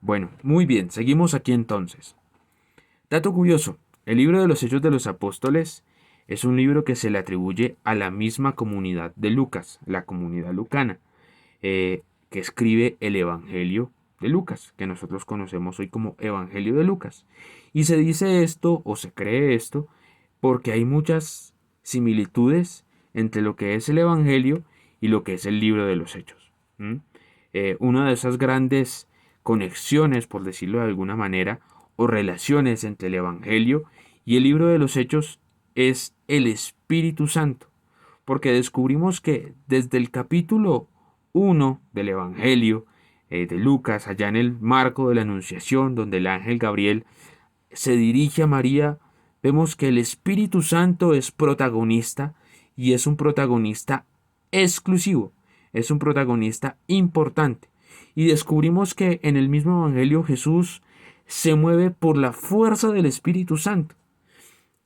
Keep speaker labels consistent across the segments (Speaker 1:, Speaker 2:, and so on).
Speaker 1: Bueno, muy bien, seguimos aquí entonces. Dato curioso, el libro de los Hechos de los Apóstoles es un libro que se le atribuye a la misma comunidad de Lucas, la comunidad lucana, que escribe el Evangelio de Lucas, que nosotros conocemos hoy como Evangelio de Lucas. Y se dice esto, o se cree esto, porque hay muchas similitudes entre lo que es el Evangelio y lo que es el libro de los Hechos. ¿Mm? Una de esas grandes conexiones, por decirlo de alguna manera, o relaciones entre el Evangelio y el libro de los Hechos es el Espíritu Santo, porque descubrimos que desde el capítulo 1 del Evangelio de Lucas, allá en el marco de la Anunciación, donde el ángel Gabriel se dirige a María, vemos que el Espíritu Santo es protagonista y es un protagonista exclusivo, es un protagonista importante. Y descubrimos que en el mismo Evangelio Jesús se mueve por la fuerza del Espíritu Santo.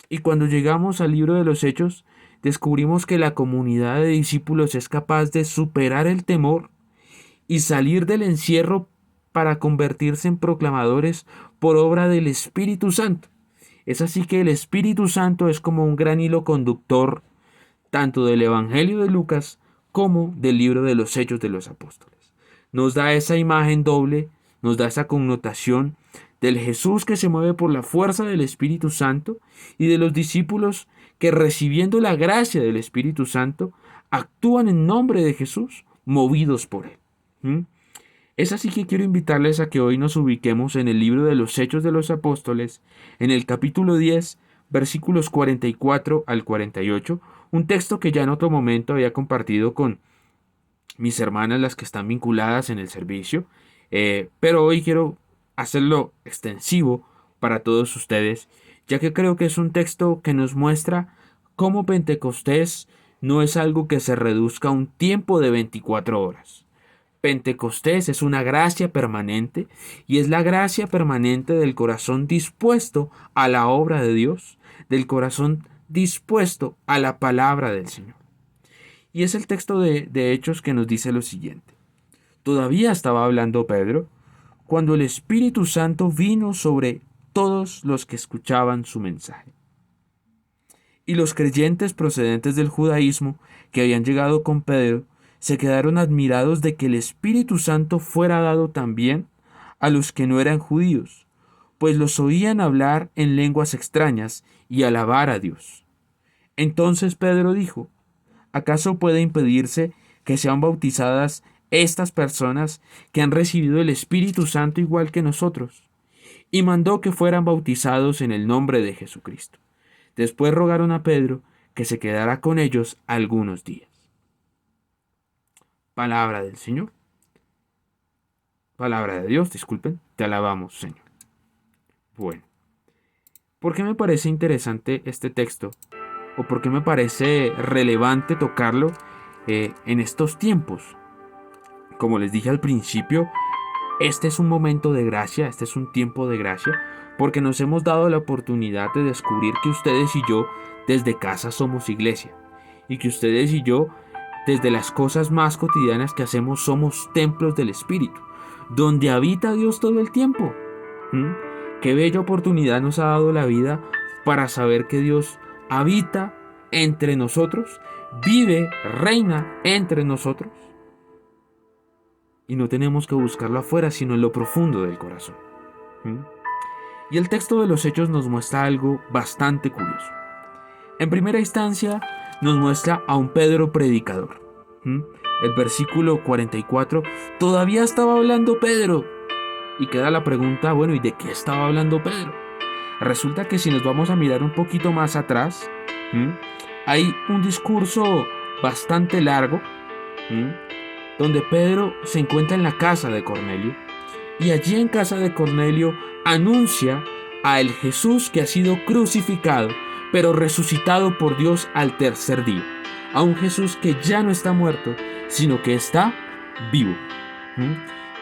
Speaker 1: Y cuando llegamos al libro de los Hechos, descubrimos que la comunidad de discípulos es capaz de superar el temor y salir del encierro para convertirse en proclamadores por obra del Espíritu Santo. Es así que el Espíritu Santo es como un gran hilo conductor tanto del Evangelio de Lucas como del libro de los Hechos de los Apóstoles. Nos da esa imagen doble, nos da esa connotación del Jesús que se mueve por la fuerza del Espíritu Santo y de los discípulos que recibiendo la gracia del Espíritu Santo actúan en nombre de Jesús, movidos por él. ¿Mm? Es así que quiero invitarles a que hoy nos ubiquemos en el libro de los Hechos de los Apóstoles, en el capítulo 10, versículos 44 al 48, un texto que ya en otro momento había compartido con mis hermanas, las que están vinculadas en el servicio, pero hoy quiero hacerlo extensivo para todos ustedes, ya que creo que es un texto que nos muestra cómo Pentecostés no es algo que se reduzca a un tiempo de 24 horas. Pentecostés es una gracia permanente y es la gracia permanente del corazón dispuesto a la obra de Dios, del corazón dispuesto a la palabra del Señor. Y es el texto de Hechos que nos dice lo siguiente. Todavía estaba hablando Pedro cuando el Espíritu Santo vino sobre todos los que escuchaban su mensaje. Y los creyentes procedentes del judaísmo que habían llegado con Pedro se quedaron admirados de que el Espíritu Santo fuera dado también a los que no eran judíos, pues los oían hablar en lenguas extrañas y alabar a Dios. Entonces Pedro dijo, ¿acaso puede impedirse que sean bautizadas estas personas que han recibido el Espíritu Santo igual que nosotros? Y mandó que fueran bautizados en el nombre de Jesucristo. Después rogaron a Pedro que se quedara con ellos algunos días. Palabra del Señor. Palabra de Dios, disculpen. Te alabamos, Señor. Bueno, ¿por qué me parece interesante este texto? ¿O por qué me parece relevante tocarlo en estos tiempos? Como les dije al principio, este es un momento de gracia, este es un tiempo de gracia, porque nos hemos dado la oportunidad de descubrir que ustedes y yo desde casa somos iglesia, y que ustedes y yo desde las cosas más cotidianas que hacemos somos templos del Espíritu, donde habita Dios todo el tiempo. ¿Mm? Qué bella oportunidad nos ha dado la vida para saber que Dios habita entre nosotros, vive, reina entre nosotros. Y no tenemos que buscarlo afuera, sino en lo profundo del corazón. ¿Mm? Y el texto de los Hechos nos muestra algo bastante curioso. En primera instancia, nos muestra a un Pedro predicador. ¿Mm? El versículo 44, todavía estaba hablando Pedro. Y queda la pregunta, bueno, ¿y de qué estaba hablando Pedro? Resulta que si nos vamos a mirar un poquito más atrás, hay un discurso bastante largo, donde Pedro se encuentra en la casa de Cornelio, y allí en casa de Cornelio anuncia a el Jesús que ha sido crucificado, pero resucitado por Dios al tercer día. A un Jesús que ya no está muerto, sino que está vivo.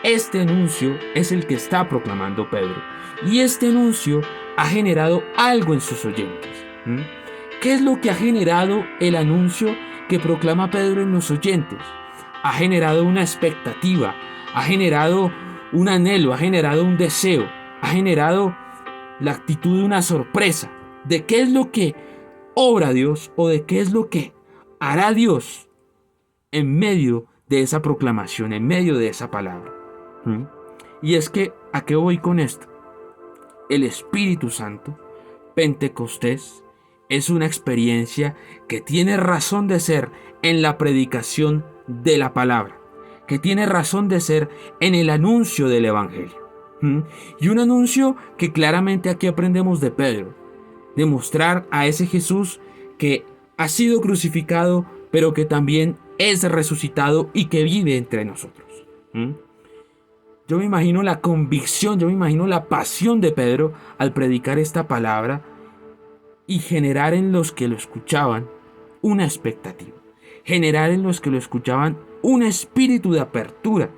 Speaker 1: Este anuncio es el que está proclamando Pedro. Y este anuncio ha generado algo en sus oyentes. ¿Qué es lo que ha generado el anuncio que proclama Pedro en los oyentes? Ha generado una expectativa, ha generado un anhelo, ha generado un deseo, ha generado la actitud de una sorpresa de qué es lo que obra Dios o de qué es lo que hará Dios en medio de esa proclamación, en medio de esa palabra. Y es que, ¿a qué voy con esto? El Espíritu Santo, Pentecostés, es una experiencia que tiene razón de ser en la predicación de la palabra, que tiene razón de ser en el anuncio del Evangelio. Y un anuncio que claramente aquí aprendemos de Pedro, de mostrar a ese Jesús que ha sido crucificado, pero que también es resucitado y que vive entre nosotros. Yo me imagino la convicción, yo me imagino la pasión de Pedro al predicar esta palabra y generar en los que lo escuchaban una expectativa, generar en los que lo escuchaban un espíritu de apertura,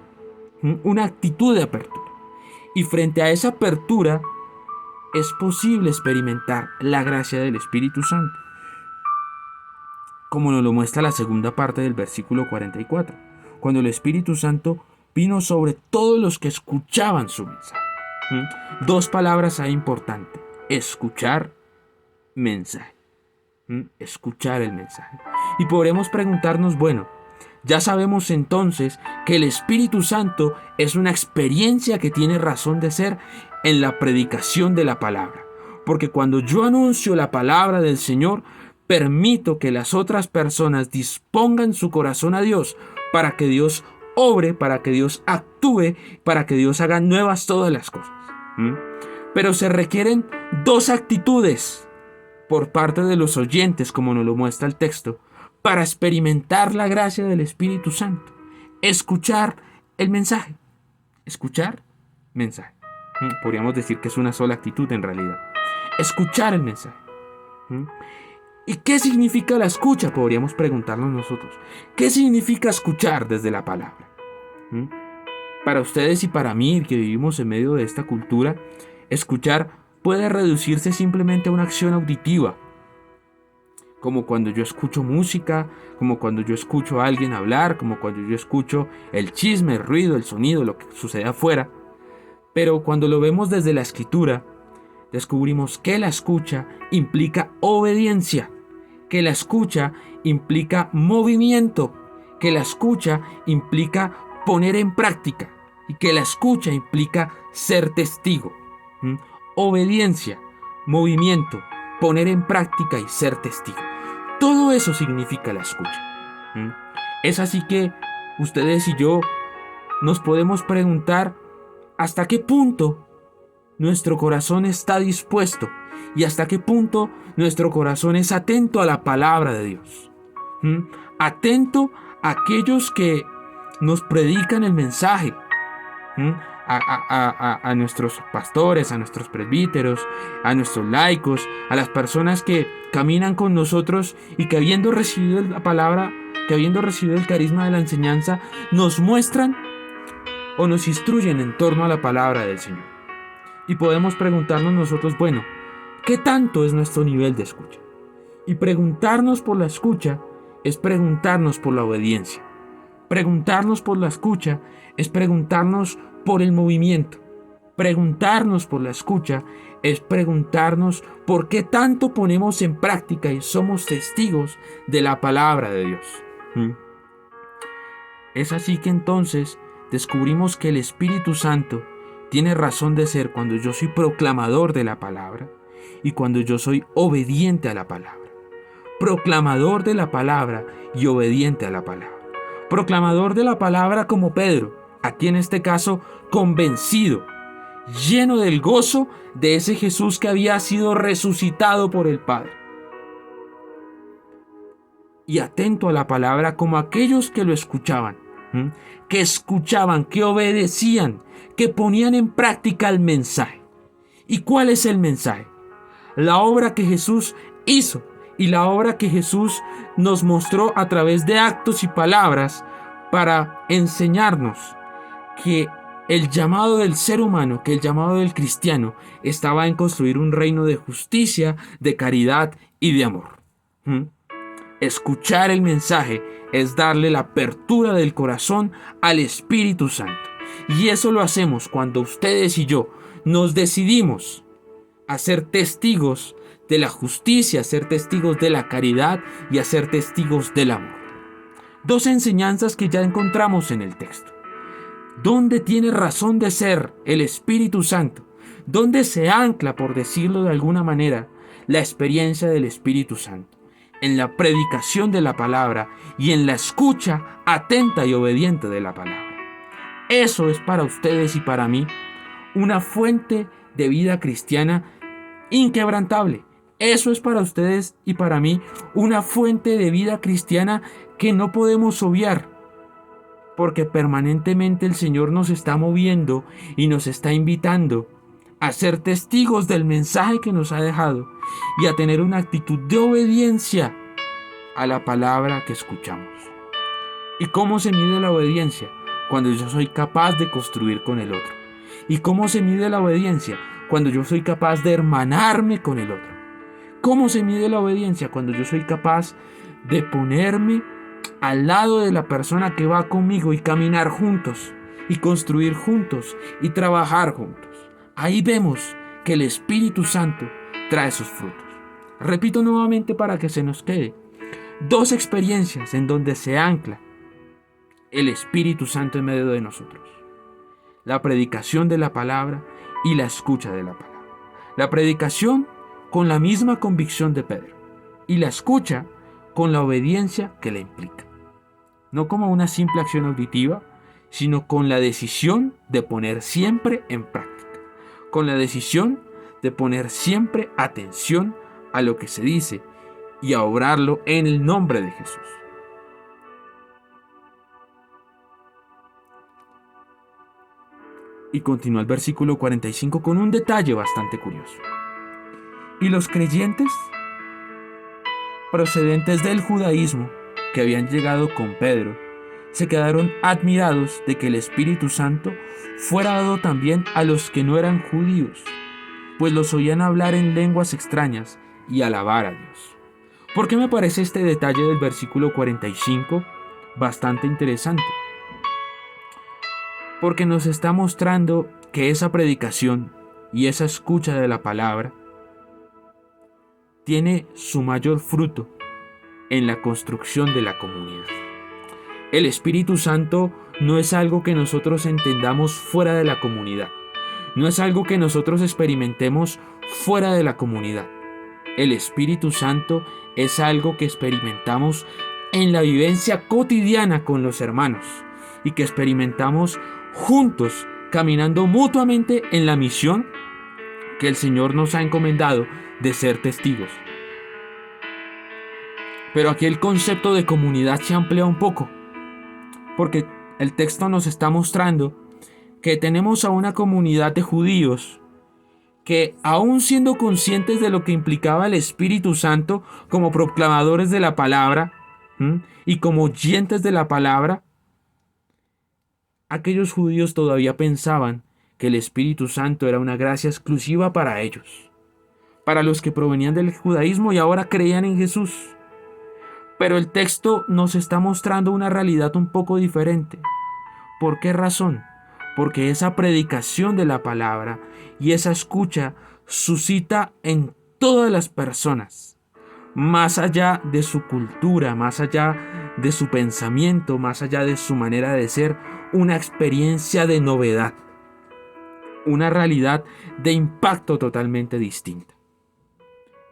Speaker 1: una actitud de apertura. Y frente a esa apertura es posible experimentar la gracia del Espíritu Santo, como nos lo muestra la segunda parte del versículo 44, cuando el Espíritu Santo vino sobre todos los que escuchaban su mensaje. Dos palabras ahí importantes: escuchar, mensaje. Escuchar el mensaje. Y podremos preguntarnos, bueno, ya sabemos entonces que el Espíritu Santo es una experiencia que tiene razón de ser en la predicación de la palabra. Porque cuando yo anuncio la palabra del Señor, permito que las otras personas dispongan su corazón a Dios para que Dios obre, para que Dios actúe, para que Dios haga nuevas todas las cosas. Pero se requieren dos actitudes por parte de los oyentes, como nos lo muestra el texto, para experimentar la gracia del Espíritu Santo. Escuchar el mensaje. Escuchar mensaje. Podríamos decir que es una sola actitud en realidad. Escuchar el mensaje. ¿Y qué significa la escucha? Podríamos preguntarnos nosotros. ¿Qué significa escuchar desde la palabra? Para ustedes y para mí, que vivimos en medio de esta cultura, escuchar puede reducirse simplemente a una acción auditiva, como cuando yo escucho música, como cuando yo escucho a alguien hablar, como cuando yo escucho el chisme, el ruido, el sonido, lo que sucede afuera. Pero cuando lo vemos desde la Escritura, descubrimos que la escucha implica obediencia, que la escucha implica movimiento, que la escucha implica poner en práctica y que la escucha implica ser testigo. Obediencia, movimiento, poner en práctica y ser testigo. Todo eso significa la escucha. Es así que ustedes y yo nos podemos preguntar hasta qué punto nuestro corazón está dispuesto y hasta qué punto nuestro corazón es atento a la palabra de Dios. Atento a aquellos que nos predican el mensaje. A nuestros pastores, a nuestros presbíteros, a nuestros laicos, a las personas que caminan con nosotros y que habiendo recibido la palabra, que habiendo recibido el carisma de la enseñanza, nos muestran o nos instruyen en torno a la palabra del Señor. Y podemos preguntarnos nosotros, bueno, ¿qué tanto es nuestro nivel de escucha? Y preguntarnos por la escucha es preguntarnos por la obediencia. Preguntarnos por la escucha es preguntarnos por el movimiento. Preguntarnos por la escucha es preguntarnos por qué tanto ponemos en práctica y somos testigos de la palabra de Dios. Es así que entonces descubrimos que el Espíritu Santo tiene razón de ser cuando yo soy proclamador de la palabra y cuando yo soy obediente a la palabra. Proclamador de la palabra y obediente a la palabra. Proclamador de la palabra como Pedro, aquí en este caso convencido, lleno del gozo de ese Jesús que había sido resucitado por el Padre. Y atento a la palabra como aquellos que lo escuchaban, que obedecían, que ponían en práctica el mensaje. ¿Y cuál es el mensaje? La obra que Jesús hizo y la obra que Jesús nos mostró a través de actos y palabras para enseñarnos que el llamado del ser humano, que el llamado del cristiano estaba en construir un reino de justicia, de caridad y de amor. Escuchar el mensaje es darle la apertura del corazón al Espíritu Santo. Y eso lo hacemos cuando ustedes y yo nos decidimos a ser testigos de la justicia, a ser testigos de la caridad y a ser testigos del amor. Dos enseñanzas que ya encontramos en el texto. ¿Dónde tiene razón de ser el Espíritu Santo? ¿Dónde se ancla, por decirlo de alguna manera, la experiencia del Espíritu Santo? En la predicación de la palabra y en la escucha atenta y obediente de la palabra. Eso es para ustedes y para mí una fuente de vida cristiana inquebrantable. Eso es para ustedes y para mí una fuente de vida cristiana que no podemos obviar, porque permanentemente el Señor nos está moviendo y nos está invitando a ser testigos del mensaje que nos ha dejado y a tener una actitud de obediencia a la palabra que escuchamos. ¿Y cómo se mide la obediencia? Cuando yo soy capaz de construir con el otro. ¿Y cómo se mide la obediencia? Cuando yo soy capaz de hermanarme con el otro. ¿Cómo se mide la obediencia? Cuando yo soy capaz de ponerme al lado de la persona que va conmigo y caminar juntos y construir juntos y trabajar juntos. Ahí vemos que el Espíritu Santo trae sus frutos. Repito nuevamente para que se nos quede. Dos experiencias en donde se ancla el Espíritu Santo en medio de nosotros. La predicación de la palabra y la escucha de la palabra. La predicación con la misma convicción de Pedro y la escucha con la obediencia que le implica. No como una simple acción auditiva, sino con la decisión de poner siempre en práctica. Con la decisión de poner siempre atención a lo que se dice y a obrarlo en el nombre de Jesús. Y continúa el versículo 45 con un detalle bastante curioso. Y los creyentes procedentes del judaísmo que habían llegado con Pedro se quedaron admirados de que el Espíritu Santo fuera dado también a los que no eran judíos, pues los oían hablar en lenguas extrañas y alabar a Dios. ¿Por qué me parece este detalle del versículo 45 bastante interesante? Porque nos está mostrando que esa predicación y esa escucha de la palabra tiene su mayor fruto en la construcción de la comunidad. El Espíritu Santo no es algo que nosotros entendamos fuera de la comunidad. No es algo que nosotros experimentemos fuera de la comunidad. El Espíritu Santo es algo que experimentamos en la vivencia cotidiana con los hermanos y que experimentamos juntos, caminando mutuamente en la misión que el Señor nos ha encomendado de ser testigos. Pero aquí el concepto de comunidad se amplía un poco, porque el texto nos está mostrando que tenemos a una comunidad de judíos que, aún siendo conscientes de lo que implicaba el Espíritu Santo como proclamadores de la palabra y como oyentes de la palabra, aquellos judíos todavía pensaban que el Espíritu Santo era una gracia exclusiva para ellos, para los que provenían del judaísmo y ahora creían en Jesús. Pero el texto nos está mostrando una realidad un poco diferente. ¿Por qué razón? Porque esa predicación de la palabra y esa escucha suscita en todas las personas, más allá de su cultura, más allá de su pensamiento, más allá de su manera de ser, una experiencia de novedad, una realidad de impacto totalmente distinta.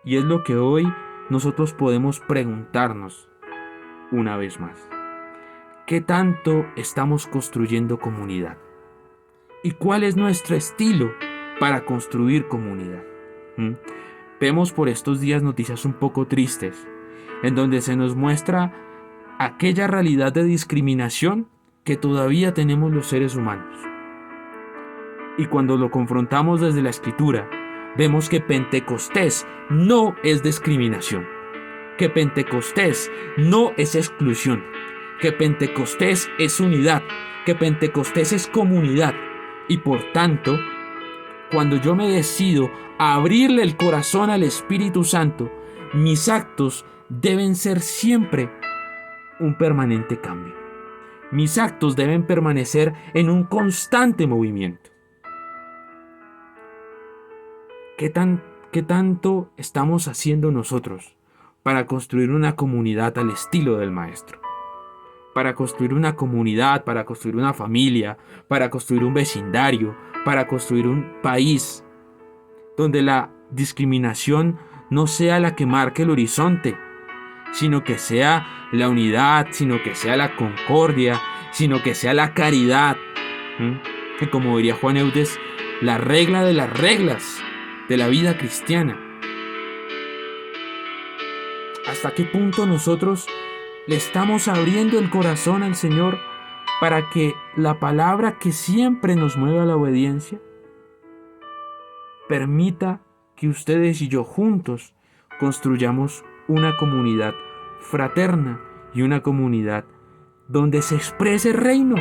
Speaker 1: Y es lo que hoy nosotros podemos preguntarnos una vez más. ¿Qué tanto estamos construyendo comunidad? ¿Y cuál es nuestro estilo para construir comunidad? Vemos por estos días noticias un poco tristes, en donde se nos muestra aquella realidad de discriminación que todavía tenemos los seres humanos. Y cuando lo confrontamos desde la Escritura, vemos que Pentecostés no es discriminación, que Pentecostés no es exclusión, que Pentecostés es unidad, que Pentecostés es comunidad. Y por tanto, cuando yo me decido a abrirle el corazón al Espíritu Santo, mis actos deben ser siempre un permanente cambio. Mis actos deben permanecer en un constante movimiento. ¿Qué tanto estamos haciendo nosotros para construir una comunidad al estilo del Maestro? Para construir una comunidad, para construir una familia, para construir un vecindario, para construir un país donde la discriminación no sea la que marque el horizonte, sino que sea la unidad, sino que sea la concordia, sino que sea la caridad. Que como diría Juan Eudes, la regla de las reglas de la vida cristiana. ¿Hasta qué punto nosotros le estamos abriendo el corazón al Señor para que la palabra que siempre nos mueve a la obediencia permita que ustedes y yo juntos construyamos una comunidad fraterna y una comunidad donde se exprese el reino?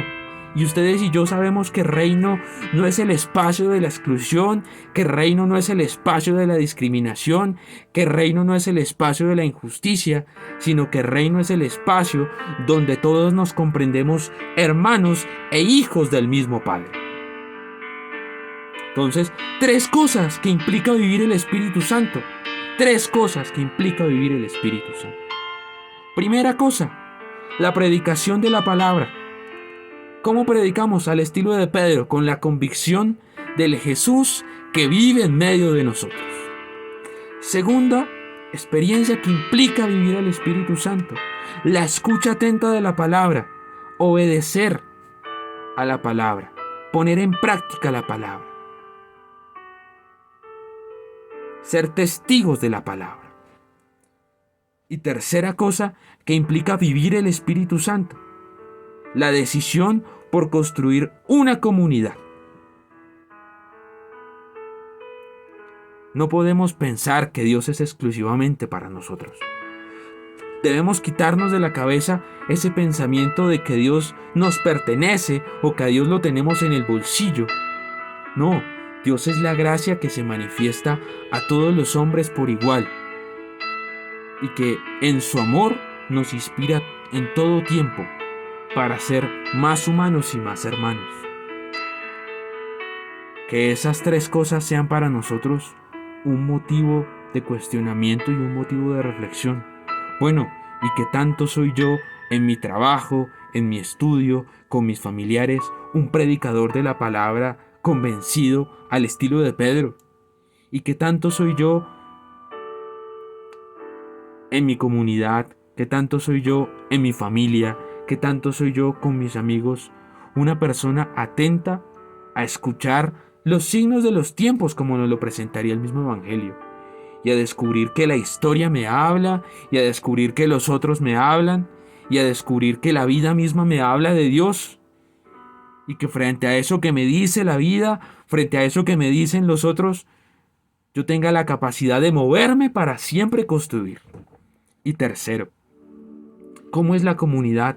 Speaker 1: Y ustedes y yo sabemos que reino no es el espacio de la exclusión, que reino no es el espacio de la discriminación, que reino no es el espacio de la injusticia, sino que reino es el espacio donde todos nos comprendemos hermanos e hijos del mismo Padre. Entonces, 3 cosas que implica vivir el Espíritu Santo. 3 cosas que implica vivir el Espíritu Santo. Primera cosa, la predicación de la palabra. ¿Cómo predicamos? Al estilo de Pedro, con la convicción del Jesús que vive en medio de nosotros. Segunda experiencia que implica vivir al Espíritu Santo. La escucha atenta de la palabra. Obedecer a la palabra. Poner en práctica la palabra. Ser testigos de la palabra. Y tercera cosa que implica vivir el Espíritu Santo. La decisión por construir una comunidad. No podemos pensar que Dios es exclusivamente para nosotros. Debemos quitarnos de la cabeza ese pensamiento de que Dios nos pertenece o que a Dios lo tenemos en el bolsillo. No, Dios es la gracia que se manifiesta a todos los hombres por igual y que en su amor nos inspira en todo tiempo para ser más humanos y más hermanos. Que esas 3 cosas sean para nosotros un motivo de cuestionamiento y un motivo de reflexión. Bueno, ¿y qué tanto soy yo en mi trabajo, en mi estudio, con mis familiares, un predicador de la palabra convencido al estilo de Pedro? ¿Y qué tanto soy yo en mi comunidad? ¿Qué tanto soy yo en mi familia? ¿Qué tanto soy yo con mis amigos? Una persona atenta a escuchar los signos de los tiempos como nos lo presentaría el mismo Evangelio. Y a descubrir que la historia me habla, y a descubrir que los otros me hablan, y a descubrir que la vida misma me habla de Dios. Y que frente a eso que me dice la vida, frente a eso que me dicen los otros, yo tenga la capacidad de moverme para siempre construir. Y tercero, ¿cómo es la comunidad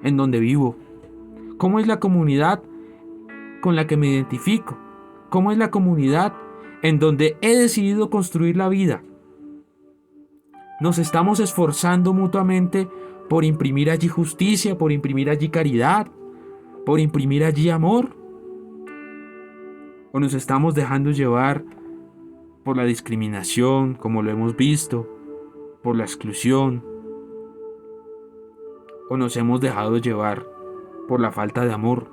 Speaker 1: en donde vivo? ¿Cómo es la comunidad con la que me identifico? ¿Cómo es la comunidad en donde he decidido construir la vida? Nos estamos esforzando mutuamente por imprimir allí justicia, por imprimir allí caridad, por imprimir allí amor. ¿O nos estamos dejando llevar por la discriminación, como lo hemos visto, por la exclusión? ¿O nos hemos dejado llevar por la falta de amor?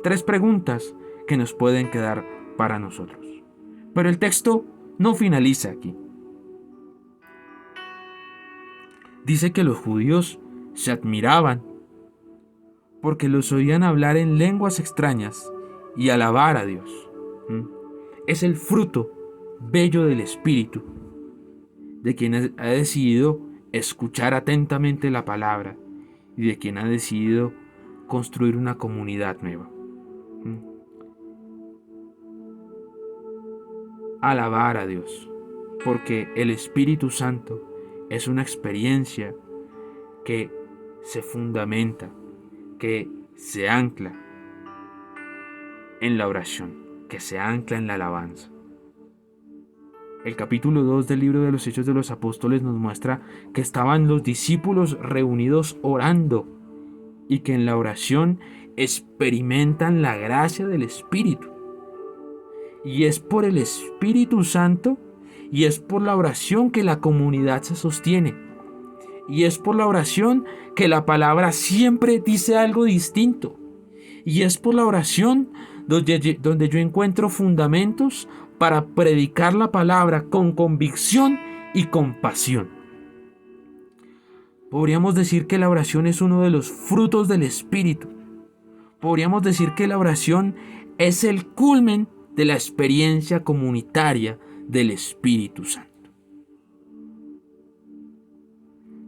Speaker 1: 3 preguntas que nos pueden quedar para nosotros. Pero el texto no finaliza aquí. Dice que los judíos se admiraban porque los oían hablar en lenguas extrañas y alabar a Dios. Es el fruto bello del Espíritu de quien ha decidido escuchar atentamente la palabra y de quien ha decidido construir una comunidad nueva. Alabar a Dios, porque el Espíritu Santo es una experiencia que se fundamenta, que se ancla en la oración, que se ancla en la alabanza. El capítulo 2 del libro de los Hechos de los Apóstoles nos muestra que estaban los discípulos reunidos orando y que en la oración experimentan la gracia del Espíritu. Y es por el Espíritu Santo y es por la oración que la comunidad se sostiene. Y es por la oración que la palabra siempre dice algo distinto. Y es por la oración donde yo encuentro fundamentos para predicar la palabra con convicción y con pasión. Podríamos decir que la oración es uno de los frutos del Espíritu. Podríamos decir que la oración es el culmen de la experiencia comunitaria del Espíritu Santo.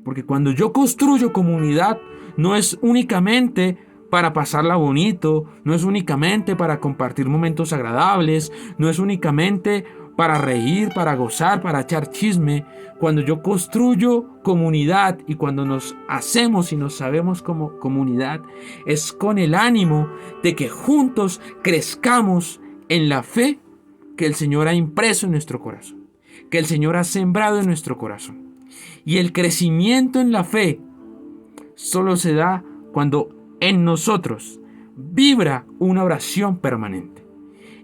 Speaker 1: Porque cuando yo construyo comunidad, no es únicamente para pasarla bonito, no es únicamente para compartir momentos agradables, no es únicamente para reír, para gozar, para echar chisme. Cuando yo construyo comunidad y cuando nos hacemos y nos sabemos como comunidad, es con el ánimo de que juntos crezcamos en la fe que el Señor ha impreso en nuestro corazón, que el Señor ha sembrado en nuestro corazón. Y el crecimiento en la fe solo se da cuando en nosotros vibra una oración permanente.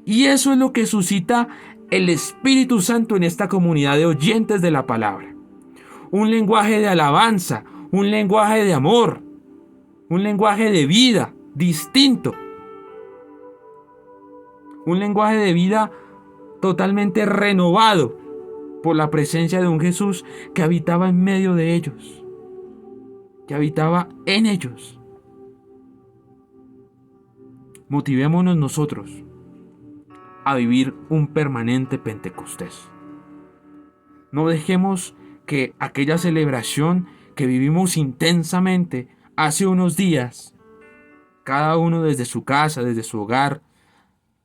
Speaker 1: Y eso es lo que suscita el Espíritu Santo en esta comunidad de oyentes de la palabra. Un lenguaje de alabanza, un lenguaje de amor, un lenguaje de vida distinto. Un lenguaje de vida totalmente renovado por la presencia de un Jesús que habitaba en medio de ellos, que habitaba en ellos. Motivémonos nosotros a vivir un permanente Pentecostés. No dejemos que aquella celebración que vivimos intensamente hace unos días, cada uno desde su casa, desde su hogar,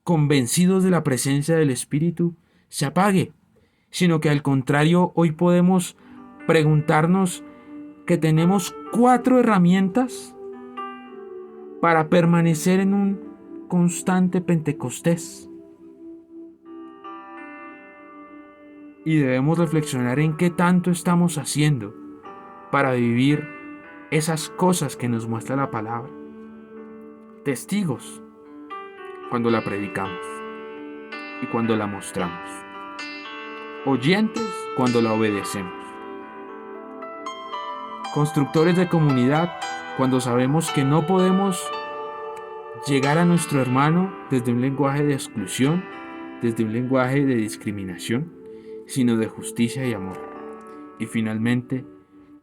Speaker 1: convencidos de la presencia del Espíritu, se apague, sino que al contrario, hoy podemos preguntarnos que tenemos 4 herramientas para permanecer en un constante Pentecostés. Y debemos reflexionar en qué tanto estamos haciendo para vivir esas cosas que nos muestra la palabra. Testigos cuando la predicamos y cuando la mostramos. Oyentes cuando la obedecemos. Constructores de comunidad cuando sabemos que no podemos llegar a nuestro hermano desde un lenguaje de exclusión, desde un lenguaje de discriminación, sino de justicia y amor. Y finalmente,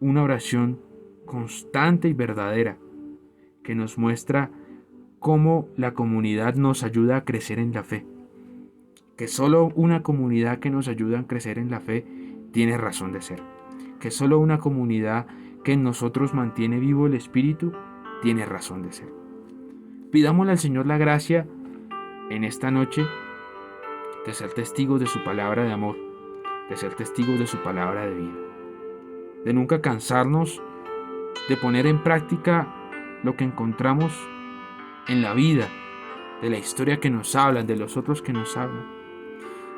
Speaker 1: una oración constante y verdadera que nos muestra cómo la comunidad nos ayuda a crecer en la fe. Que solo una comunidad que nos ayuda a crecer en la fe tiene razón de ser. Que solo una comunidad que en nosotros mantiene vivo el Espíritu tiene razón de ser. Pidámosle al Señor la gracia en esta noche de ser testigos de su palabra de amor, de ser testigos de su palabra de vida, de nunca cansarnos de poner en práctica lo que encontramos en la vida, de la historia que nos hablan, de los otros que nos hablan,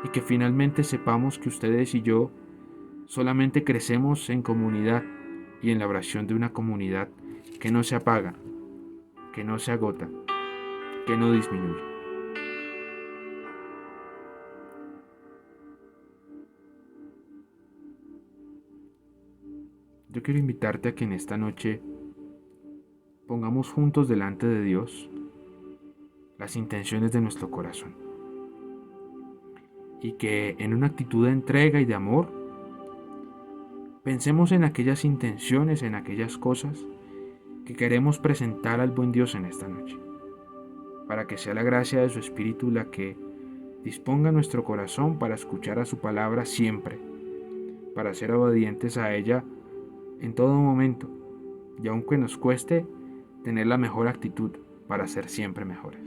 Speaker 1: y que finalmente sepamos que ustedes y yo solamente crecemos en comunidad y en la oración de una comunidad que no se apaga, que no se agota, que no disminuye. Yo quiero invitarte a que en esta noche pongamos juntos delante de Dios las intenciones de nuestro corazón y que en una actitud de entrega y de amor pensemos en aquellas intenciones, en aquellas cosas que queremos presentar al buen Dios en esta noche, para que sea la gracia de su Espíritu la que disponga nuestro corazón para escuchar a su palabra siempre, para ser obedientes a ella en todo momento, y aunque nos cueste tener la mejor actitud para ser siempre mejores.